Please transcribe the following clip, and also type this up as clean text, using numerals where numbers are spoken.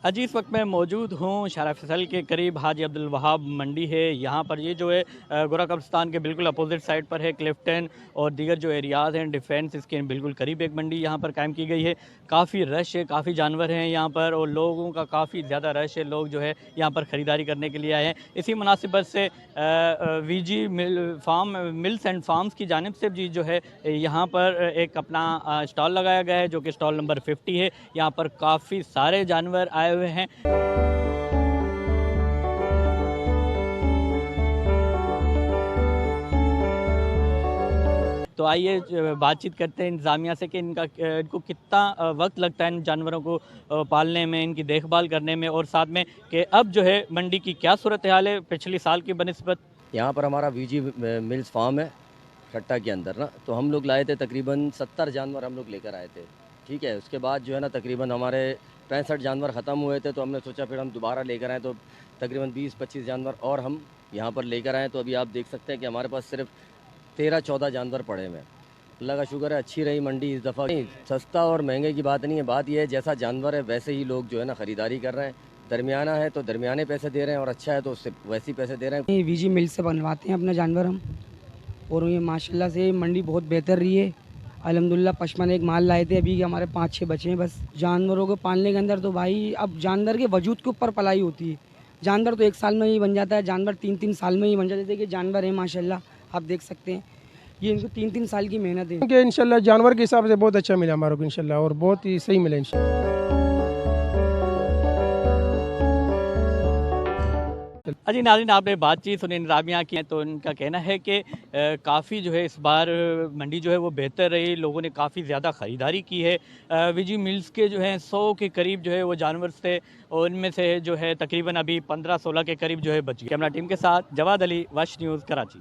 अजी इस वक्त मैं मौजूद हूँ शारा फैसल के करीब हाजी अब्दुल वहाब मंडी है। यहाँ पर ये जो है गोरा कब्रिस्तान के बिल्कुल अपोजिट साइड पर है। क्लिफ्टन और दीगर जो एरियाज़ हैं डिफेंस इसके बिल्कुल करीब एक मंडी यहाँ पर कायम की गई है। काफ़ी रश है, काफ़ी जानवर हैं यहाँ पर और लोगों का काफ़ी ज़्यादा रश है। लोग जो है यहाँ पर ख़रीदारी करने के लिए आए हैं। इसी मुनासिबत से वीजी मिल्स एंड फार्म्स की जानिब से भी जो है यहाँ पर एक अपना स्टॉल लगाया गया है जो कि स्टॉल नंबर 50 है। यहाँ पर काफ़ी सारे जानवर आए हुए हैं। तो आइए बातचीत करते हैं इंतज़ामिया से कि इनको कितना वक्त लगता है इन जानवरों को पालने में, इनकी देखभाल करने में, और साथ में कि अब जो है मंडी की क्या सूरत हाल है पिछली साल की बनिस्बत। यहाँ पर हमारा वीजी मिल्स फार्म है ठट्टा के अंदर ना, तो हम लोग लाए थे तकरीबन 70 जानवर हम लोग लेकर आए थे। ठीक है, उसके बाद जो है ना तकरीबन हमारे 65 जानवर ख़त्म हुए थे, तो हमने सोचा फिर हम दोबारा लेकर आए, तो तकरीबन 20-25 जानवर और हम यहाँ पर लेकर आए। तो अभी आप देख सकते हैं कि हमारे पास सिर्फ 13-14 जानवर पड़े हुए हैं। अल्लाह का शुक्र है अच्छी रही मंडी इस दफ़ा। सस्ता और महंगे की बात नहीं है, बात यह है जैसा जानवर है वैसे ही लोग जो है ना ख़रीदारी कर रहे हैं। दरमियाना है तो दरमियाने पैसे दे रहे हैं और अच्छा है तो उससे वैसे ही पैसे दे रहे हैं। वीजी मिल से बनवाते हैं अपना जानवर हम, और ये माशाल्लाह से मंडी बहुत बेहतर रही है। अल्हम्दुलिल्लाह पशमान एक माल लाए थे, अभी हमारे 5-6 बचे हैं बस। जानवरों को पालने के अंदर तो भाई अब जानवर के वजूद के ऊपर पलाई होती है। जानवर तो 1 साल में ही बन जाता है, जानवर 3-3 साल में ही बन जाता है। जैसे कि जानवर है माशाल्लाह आप देख सकते हैं, ये इनको 3-3 साल की मेहनत है। कि इंशाल्लाह जानवर के हिसाब से बहुत अच्छा मिला हमारे को इंशाल्लाह, और बहुत ही सही मिला इंशाल्लाह। अजी नाज़रीन, आपने बातचीत सुनी इंतज़ामिया की, तो उनका कहना है कि काफ़ी जो है इस बार मंडी जो है वो बेहतर रही। लोगों ने काफ़ी ज़्यादा ख़रीदारी की है। वीजी मिल्स के जो हैं 100 के करीब जो है वो जानवर थे, और उनमें से जो है तकरीबन अभी 15-16 के करीब जो है बच गए। कैमरा टीम के साथ जवाद अली, वश न्यूज़, कराची।